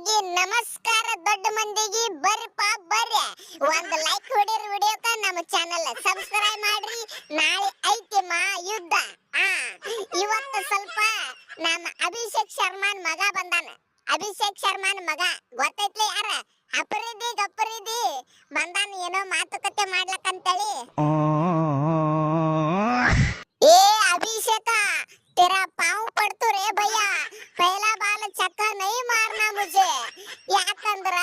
ಮಂದಿಗೆ ನಮಸ್ಕಾರ, ದೊಡ್ಡ ಮಂದಿಗೆ ಬರ್ರಿಪ್ಪ ಬರ್ರಿ. ಒಂದು ಲೈಕ್ ಹೊಡಿರಿ ವಿಡಿಯೋಕ, ನಮ್ಮ ಚಾನೆಲ್ ಸಬ್ಸ್ಕ್ರೈಬ್ ಮಾಡ್ರಿ. ನಾಳೆ ಐತಿ ಮಾ ಯುದ್ಧ. ಇವತ್ತು ಸ್ವಲ್ಪ ನಮ್ಮ ಅಭಿಷೇಕ್ ಶರ್ಮಾನ್ ಮಗ ಬಂದಾನ. ಅಭಿಷೇಕ್ ಶರ್ಮಾನ್ ಮಗ ಗೊತ್ತೈತ್ಲಿ ಯಾರ? ಅಪರಿದಿ ಗಪ್ಪರಿದಿ ಬಂದಾನ, ಏನೋ ಮಾತುಕತೆ ಮಾಡ್ಲಕ್ಕಂತೇಳಿ. ए अभिषेक, तेरा पाँव पड़तो रे भैया, पहला बाल चक्का नहीं मारना मुझे. ಯಾಕಂದ್ರ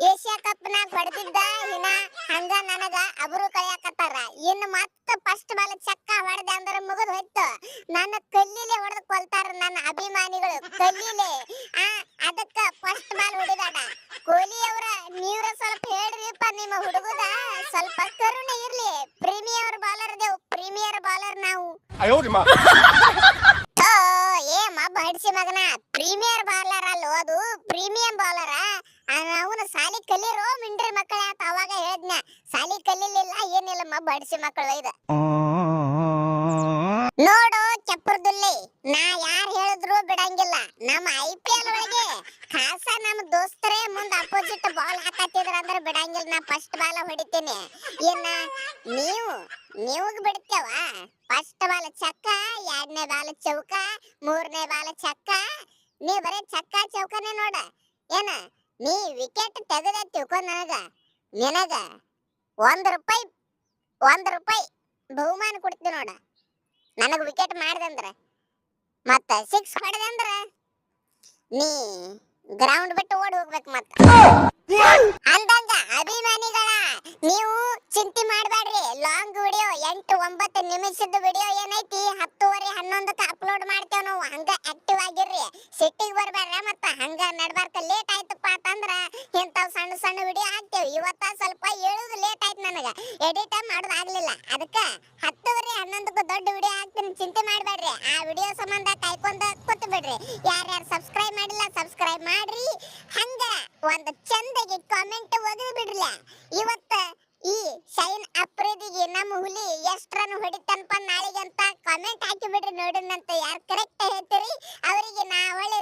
ಏಷ್ಯಾ ಕಪ್ ನಾಗ ಹೊಡೆದಿದ್ದ ಹಿನ ಹಂಗ ನನಗ ಅಬ್ರು ಕೈಯಾಕತ್ತಾರ. ಇನ್ನು ಮತ್ತೆ ಫಸ್ಟ್ ಬಾಲ್ ಚಕ್ಕ ಹೊಡೆದೆ ಅಂದ್ರೆ ಮುಗಿದು ಹೋಯ್ತು. ನನ್ನ ಕಲ್ಲಿಲೆ ಹೊಡೆದು ಕೊಲ್ತಾರ ನನ್ನ ಅಭಿಮಾನಿಗಳು, ಕಲ್ಲಿಲೆ. ಅದಕ್ಕ ಫಸ್ಟ್ ಬಾಲ್ ಹೊಡಿಬೇಡ. ಕೊಹ್ಲಿ ಅವರ ನೀವ್ರ ಸ್ವಲ್ಪ ಹೇಳ್ರಿಪ್ಪ, ನಿಮ್ಮ ಹುಡುಗದ ಸ್ವಲ್ಪ ಕರುಣೆ ಇರ್ಲಿ. Premier bowler Dev, premier bowler ನಾವು. ಬಡ್ಸಿ ಮಗನ, ಪ್ರೀಮಿಯರ್ ಬಾಲರ್ ಅಲ್ಲ ಅದು, ಪ್ರೀಮಿಯಂ ಬಾಲರ. ಅವನು ಸಾಲಿ ಕಲೀರೋ ಮಿಂಡ್ರಿ ಮಕ್ಕಳ ಆತ. ಅವಾಗ ಹೇಳ್ದ್ನ ಸಾಲಿ ಕಲೀಲಿಲ್ಲ ಏನಿಲ್ಲಮ್ಮ, ಬಡ್ಸಿ ಮಕ್ಕಳು ಇದು. ನೋಡು ಚಪ್ಪರ್ದುಲ್ಲಿ, ನಾ ಯಾರು ಹೇಳಿದ್ರು ಬಿಡಂಗಿಲ್ಲ. ನಮ್ಮ IPL ಒಳಗೆ ಖಾಸ ನಮ್ಮ ದೋಸ್ತರೇ ಮುಂದೆ ಅಪೋಸಿಟ್ ಬಾಲ್ ಹಾಕತ್ತಿದ್ರ ಅಂದ್ರೆ ಬಿಡಂಗಿಲ್ಲ. ನಾ ಫಸ್ಟ್ ಬಾಲ್ ಹೊಡಿತೀನಿ. ಇನ್ನ ನೀವ್ ಬಿಡ್ತೇವ? ಫಸ್ಟ್ ಬಾಲ್ ಚಕ್ಕ, ಎರಡನೇ ಬಾಲ್ ಚೌಕ, ಮೂರನೇ ಬಾಲ್ ಚಕ್ಕ. ನೀ ಬರೀ ಚಕ್ಕ ಚೌಕನೇ ನೋಡ. ಏನ ನೀ ವಿಕೆಟ್ ತೆಗೆದ ತಿಳ್ಕೊ, ನಿನಗ ಒಂದ್ ರೂಪಾಯಿ ಬಹುಮಾನ ಕೊಡ್ತೀನಿ ನೋಡ. ನನಗ ವಿಕೆಟ್ ಮಾಡಿದಂದ್ರ ಮತ್ತ 6 ಹೊಡೆದಂದ್ರ ನೀ ಗ್ರೌಂಡ್ ಬಿಟ್ಟು ಓಡಿ ಹೋಗ್ಬೇಕು. ಮತ್ತ ಅಂದಂಗ ಅಭಿಮಾನಿಗಳ, ನೀವು ಚಿಂತೆ ಮಾಡಬೇಡ್ರಿ. ಲಾಂಗ್ ವಿಡಿಯೋ 8-9 ನಿಮಿಷದ ವಿಡಿಯೋ ಏನೈತಿ 10:30 11ಕ್ಕೆ ಅಪ್ಲೋಡ್ ಮಾಡ್ತೇವೆ ನಾವು. ಹಂಗ ಆಕ್ಟಿವ್ ಆಗಿರ್ರಿ, ಸಿಟ್ಟಿಗೆ ಬರ್ಬೇಡ್ರ. ಮತ್ತ ಹಂಗ ನಡ್ಬಾರ್ಕ. ಲೇಟ್ ಆಯ್ತಪ್ಪ ಅಂತಂದ್ರ ಇಂಥವ್ ಸಣ್ಣ ಸಣ್ಣ ವಿಡಿಯೋ ಹಾಕ್ತೇವೆ. ಇವತ್ತ ಸ್ವಲ್ಪ ಹೇಳುದು ಲೇಟ್ ಆಯ್ತು, ನನಗ ಎಡಿಟ್ ಮಾಡೋದು ಆಗ್ಲಿಲ್ಲ. ಅದಕ್ಕ 10:30 11ಕ್ಕೆ ದೊಡ್ಡ ವಿಡಿಯೋ ಹಾಕ್ತೀನಿ, ಚಿಂತೆ ಮಾಡಬೇಡ್ರಿ. ಆ ವಿಡಿಯೋ ಸಂಬಂಧ ಕಾಯ್ಕೊಂಡ ಕೂತು ಬಿಡ್ರಿ. ಯಾರ್ಯಾರು ಸಬ್ಸ್ಕ್ರೈಬ್ ಮಾಡಿಲ್ಲ ಸಬ್ಸ್ಕ್ರೈಬ್ ಮಾಡ್ರಿ. ಹಂಗ ಒಂದು ಚಂದಗೆ ಕಾಮೆಂಟ್ ಒಗದು ಬಿಡ್ರಲ್ಲ. ಇವತ್ತ ಈ ಶೈನ್ ಅಪ್ರಿದಿಗೆ ನಮ್ಮ ಹುಲಿ ಎಷ್ಟು ರನ್ ಹೊಡಿತಾನಪ್ಪ ನಾಳೆಗೆ ಅಂತ ಕಾಮೆಂಟ್ ಹಾಕಿ ಬಿಡ್ರಿ. ನೋಡಿನಂತ ಯಾರು ಕರೆಕ್ಟ್ ಹೇಳ್ತೀರಿ ಅವರಿಗೆ ನಾ ಒಳ್ಳೆ